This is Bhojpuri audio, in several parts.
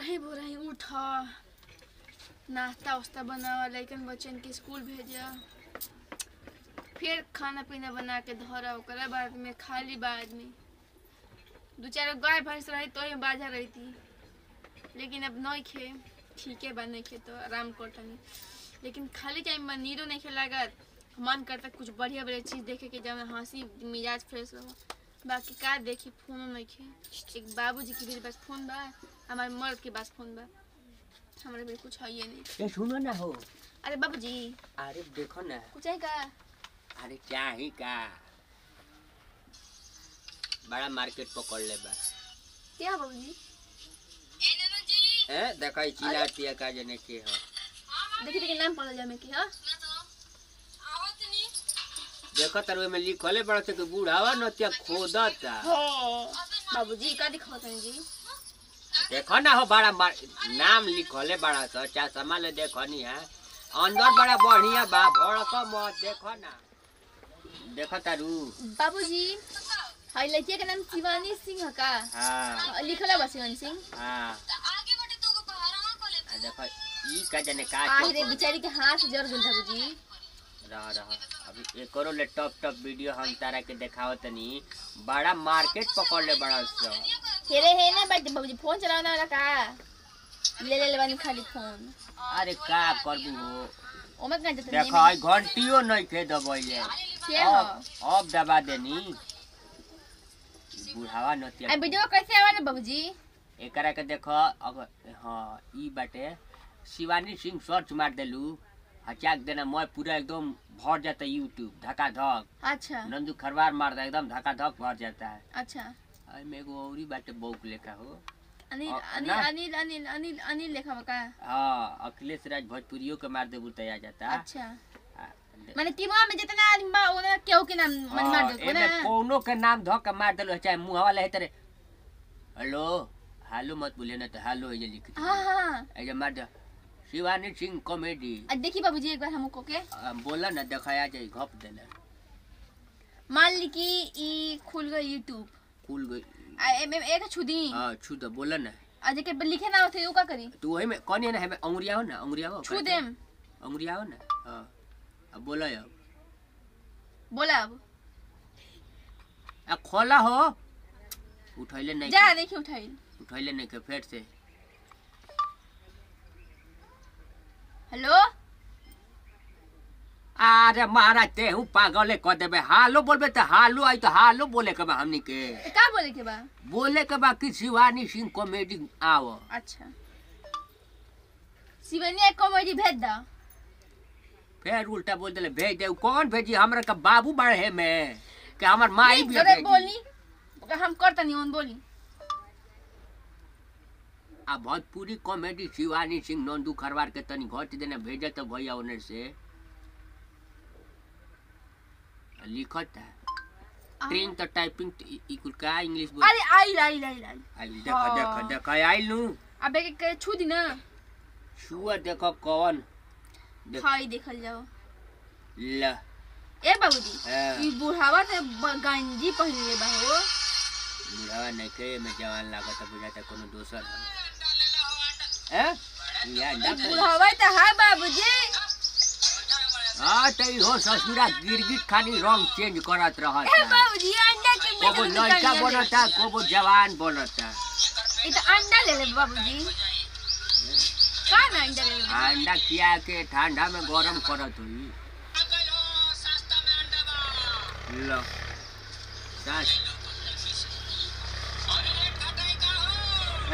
भोरही भोरही उठ नाश्ता वास्ता बनावा लइकन बच्चन के स्कूल भेजा फिर खाना पीना बना के धरा ओकरा बाद में खाली बाद में दो चार गाय भैंस रही तो ही बाजा रही थी लेकिन अब नहीं खे ठीक है बा नहीं खे तो आराम करता नहीं लेकिन खाली टाइम में नींदो नहीं खे लागत मन करता कुछ बढ़िया बढ़िया चीज़ देखे के जब हंसी मिजाज फ्रेश रहो बाकी का देखी फोन नहीं खे एक बाबूजी के भी पास फोन बा हमारे मर्द के पास फोन बा हमारे भी कुछ है ये नहीं ये सुनो ना हो अरे बाबूजी अरे देखो ना कुछ है का अरे क्या ही का बड़ा मार्केट पकड़ ले बा क्या बाबूजी देखा चिल्लाती है का जने के हो देखी देखी नाम पढ़ जा में की हां देखो तरवे में लिखले बड़ा से कि बूढ़ावा नतिया खोदता बाबूजी का दिखाते हैं जी देखो ना हो बड़ा नाम लिखले बड़ा सा चा संभाले देखो नहीं है अंदर बड़ा बढ़िया बा भड़का मत देखो ना देखो तारू बाबूजी हाई लड़किया का नाम शिवानी सिंह का हां लिखला बा शिवानी सिंह हां आगे बढ़े तो बहारवा को ले देखो ई का जने का अरे बेचारी के हाथ जर गुल बाबूजी रहा अभी एक और ले टॉप टॉप वीडियो हम तारा के दिखाओ तनी बड़ा मार्केट पकड़ ले बड़ा सा हेरे है ना बाबूजी फोन चलाना वाला का ले बानी खाली फोन अरे का करबू हो ओमे का जत देखो आई घंटियो नहीं खे दबइले के हो अब दबा देनी बुढ़ावा नतिया आ वीडियो कैसे आवा ना बाबूजी एकरा के देखो अब हां ई बाटे शिवानी सिंह सर्च मार देलू हचाक देना मैं पूरा एकदम भर जाता YouTube धक्का धक अच्छा नंदू खरवार मारता एकदम धक्का धक भर जाता है अच्छा आई में एगो औरी बाटे बौक लेखा हो अनिल अनिल अनिल अनिल अनिल अनिल लेखा का हां अखिलेश राज भोजपुरियो के मार देबू तैयार जाता अच्छा माने टीमवा में जितना आदमी बा ओना केहू के नाम मन मार दो ना कोनो के नाम धक मार देलो चाहे मुंहवा ले तरे हेलो हेलो मत बोले ना तो हेलो ये लिख हां हां ए जे मार दे शिवानी सिंह कॉमेडी देखी बाबूजी एक बार हमको के बोला ना दिखाया जाए घप देना मान ली कि ई खुल गई YouTube खुल गई एक छुदी हां छु दो बोला ना आज के लिखे ना होते का करी तू वही में कौन है ना है अंगुरिया हो ना अंगुरिया हो छु देम अंगुरिया हो ना हां अब बोला अब बोला अब खोला हो उठैले नहीं जा देखी उठैले नहीं के फेर से हेलो अरे महाराज ते हूँ पागल कह देबे हालो बोलबे तो हालो आई तो हालो बोले के बा हमनी के का बोले के बा कि शिवानी सिंह कॉमेडी आओ अच्छा शिवानी कॉमेडी भेज दा फिर उल्टा बोल देले भेज दे कौन भेजी हमरा का बाबू बढ़े में कि हमर माई भी भेजी बोली हम करता नहीं ओन बोली आ भोजपुरी कॉमेडी शिवानी सिंह नंदू खरवार के तनी घट देना भेजे तो भैया ओनर से लिखत है प्रिंट तो टाइपिंग इकुल का इंग्लिश बोल अरे आई देखो आइल नु अबे के छू दी ना छुआ देखो कौन हाय देखल जाओ ल ए बाबूजी ई बुढ़ावा से गंजी पहन ले बा हो बुढ़ावा नहीं के में जवान लागत बुझाता कोनो दोसर है या बुढ़ावा त है बाबूजी हां तई हो ससुरा गिरगिट खाली रंग चेंज करत रहत है बाबूजी अंडा के को लड़का बनता को जवान बनता ई त अंडा ले ले बाबूजी का ना अंडा ले अंडा किया के ठंडा में गरम करत हुई लो सास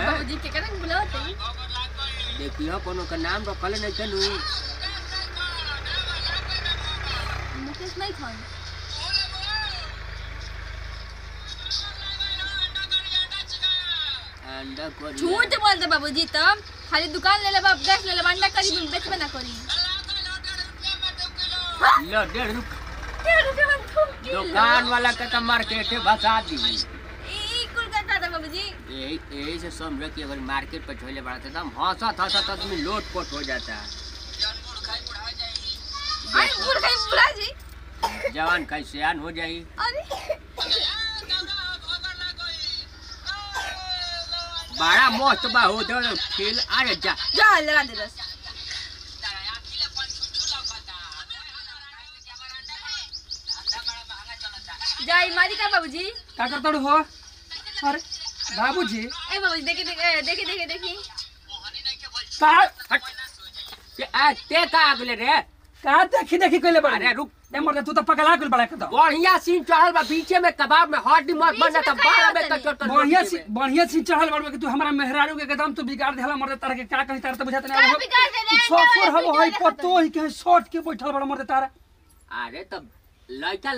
बाबूजी के कन बुलाते देखियो कोनो का नाम रखल नहीं तनु मुकेश नहीं खान अंडा करी झूठ बोलते बाबूजी तब खाली दुकान ले ले बाप गैस ले ले अंडा करी बेचबे ना करी लो 1.5 रुपया दुकान वाला का तो मार्केट भसा दी ई कुल करता था बाबूजी यही से समझ कि अगर मार्केट पे छोले बढ़ाते एकदम हंसत आदमी लोटपोट हो जाता है बुढ़ा जी जवान कैसे आन हो जाई अरे बड़ा मस्त बा हो दे खेल। अरे जा जा लगा दे बस। जाई मारी का बाबूजी का करतड़ हो? अरे बाबूजी ए बाबूजी देखी देखी देखी देखी का हट ते का आगले रे। का देखी देखी कइले बड़। अरे रुक ए मर्दे तू तो पगला गेल बड़ा एकदम। बढ़िया सीन चढ़ल बा बीचे में कबाब में हड्डी मत बना त बारह में कचर बढ़िया सी चढ़ल बड़ के तू हमरा मेहरारू के एकदम तू बिगाड़ देला मर्दे। तारा के का कहि तारा तो बुझात का नहीं बिगाड़ देले? ससुर हम होई पतो ही के शॉर्ट के बैठल बड़ मर्दे तारा। अरे तब लड़का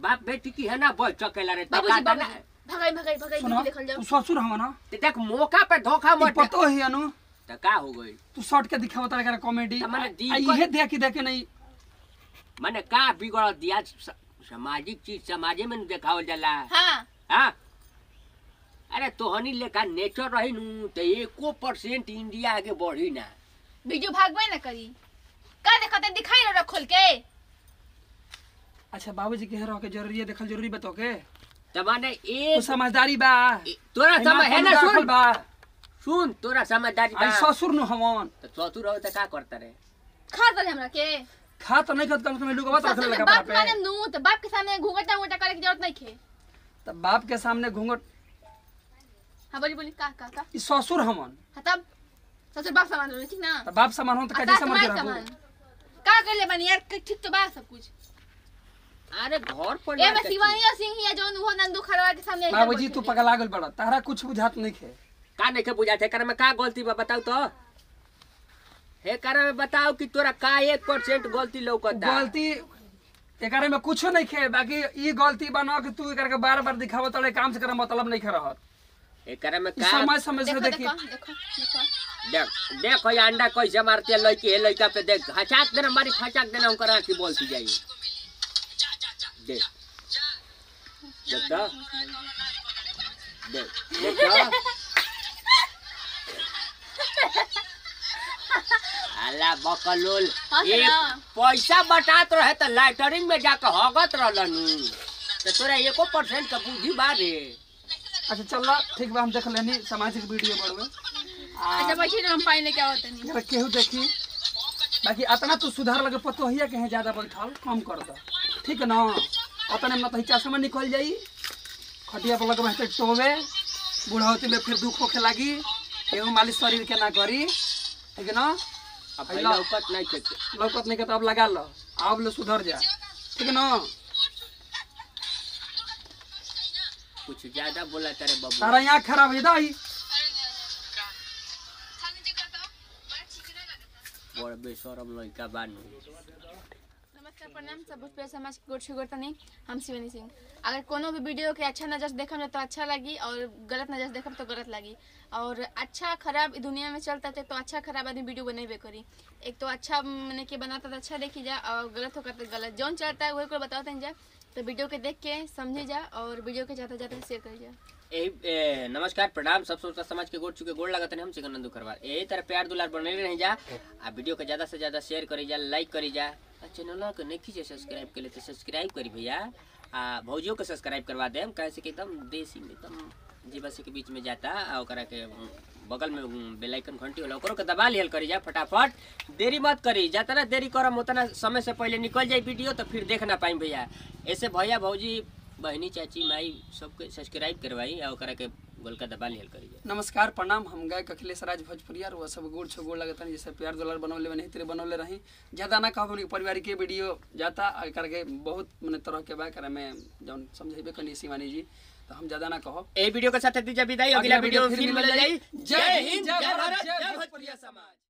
बाप बेटी की है ना बोल चकेला रे। बाबूजी भगाई भगाई भगाई सुनो देखल जाओ। तू ससुर हम ना देख मौका पे धोखा मत पतो ही अनु त का हो गई। तू शॉर्ट के दिखावा तारा के कॉमेडी त माने दी ये देख देखे नहीं माने का बिगड़ दिया सामाजिक चीज समाजे में देखावल जाला। हां हां अरे तोहनी लेका नेचर रही नु त 1% इंडिया आगे बढ़ी ना। वीडियो भागबे ना करी का देखते दिखाई ना खोल के। अच्छा बाबूजी के रह के जरूरी है देखल जरूरी बतो के त माने तू समझदारी बा तोरा समझ है ना। सुन बा सुन तोरा समझदारी बा। आई ससुर नु हमन त ससुर हो त का करता रे। खा दे हमरा के खा तो नहीं खत कम से कम लुगवा तो रखले लगा बाप पे। माने नू तो बाप के सामने घूंघटा घूंघटा करे की जरूरत नहीं खे। तब बाप के सामने घूंघट हां बोली बोली का ई ससुर हमन तब ससुर बाप सामान रहे ठीक ना। तब बाप सामान हो तो का जैसे मर्जी रहबो। का कर ले बनी यार ठीक तो बा सब कुछ। अरे घर पर ए मैं शिवानी सिंह या जोन हो नंदू खरवा के सामने बाबूजी तू पगला गेल बड़ा तारा कुछ बुझात नहीं खे। का नहीं के बुझाते कर में का गलती बा बताऊ तो। हे कर में बताओ कि तोरा का 1% गलती लौकता। गलती एकरे में कुछ नहीं खे बाकी ई गलती बना कि तू एकर के बार-बार दिखावत तड़े काम से कर मतलब नहीं खे रहत। एकरा में ई का समय समय से देखी देखो देख देख ये अंडा कैसे मारते लड़की है लड़का पे देख हचाक देना मारी फचाक देना उनकर आंखी बोलती जाई। देख देख तो देख देख अल्लाह बकलोल एक पैसा बटात रहे त लाइटरिंग में जाके हगत रहलनु त तोरा 1% का बुद्धि बारे। अच्छा चल ठीक बा हम देख लेनी सामाजिक वीडियो बड़वे। अच्छा बैठी हम पानी लेके आवत नहीं। जरा केहू देखी बाकी अतना तू सुधार लगे पतो हिया के ज्यादा बैठल कम कर दो ठीक ना। अतने में तो समय निकल जाई खटिया पर लगे रहते टोवे बुढ़ावती में फिर दुख होखे लागी एगो मालिश शरीर के ना करी ठीक ना। अब लौकत नहीं के लौकत नहीं के तो अब लगा लो अब ले सुधर जा ठीक ना। कुछ ज्यादा बोला तेरे बाबू तारा यहाँ खराब है दाई बड़ बेशरम लड़का बानू। नमस्कार प्रणाम सब भोजपुरी समाज के गोड़ छुगोड़ता नहीं हम शिवानी सिंह। अगर कोनो भी वीडियो के अच्छा नजर से देखम तो अच्छा लगी और गलत नजर से देखम तो गलत लगी। और अच्छा खराब दुनिया में चलता है तो अच्छा खराब आदमी वीडियो बनेबे करी। एक तो अच्छा मैंने के बनाता तो अच्छा देखी जा और गलत होकर तो गलत जौन चलता है वही को बताते जा। तो वीडियो के देख के समझे जा और वीडियो के जाते जाते शेयर कर जा। नमस्कार प्रणाम सब सोचता समाज के गोड़ चुके गोड़ लगत हम चिकन नंदू खरवार यही तरह प्यार दुलार बनले रह जा। आ वीडियो के ज्यादा से ज्यादा शेयर करी जा लाइक करी जा। चैनल के नहीं खींचे सब्सक्राइब के लिए तो सब्सक्राइब करी भैया। भौजियों को सब्सक्राइब करवा दे कैसे कि एकदम देसी में एकदम जीवा से के बीच में जाता और के बगल में बेल आइकन घंटी वाला ओकरो के दबा लिहल करी जा फटाफट देरी मत करी जितना देरी करम उतना समय से पहले निकल जाए वीडियो तो फिर देख ना पाई भैया। ऐसे भैया भौजी बहनी चाची माई सबके सब्सक्राइब करवाई और के गोल का दबा लिहल करी जा। नमस्कार प्रणाम हम गाय अखिलेश राज भोजपुरिया वो सब गोड़ छो गोड़ लगता है जैसे प्यार दुलार बनौले बने तेरे बनौले रही ज्यादा ना कहब परिवार के वीडियो जाता करके बहुत मने तरह के बा करे में जौन समझेबे कनी शिवानी जी तो हम ज्यादा ना कहब। ए वीडियो के साथ दीजिए विदाई अगला वीडियो फिर मिल जाई। जय हिंद जय भारत जय भोजपुरिया समाज।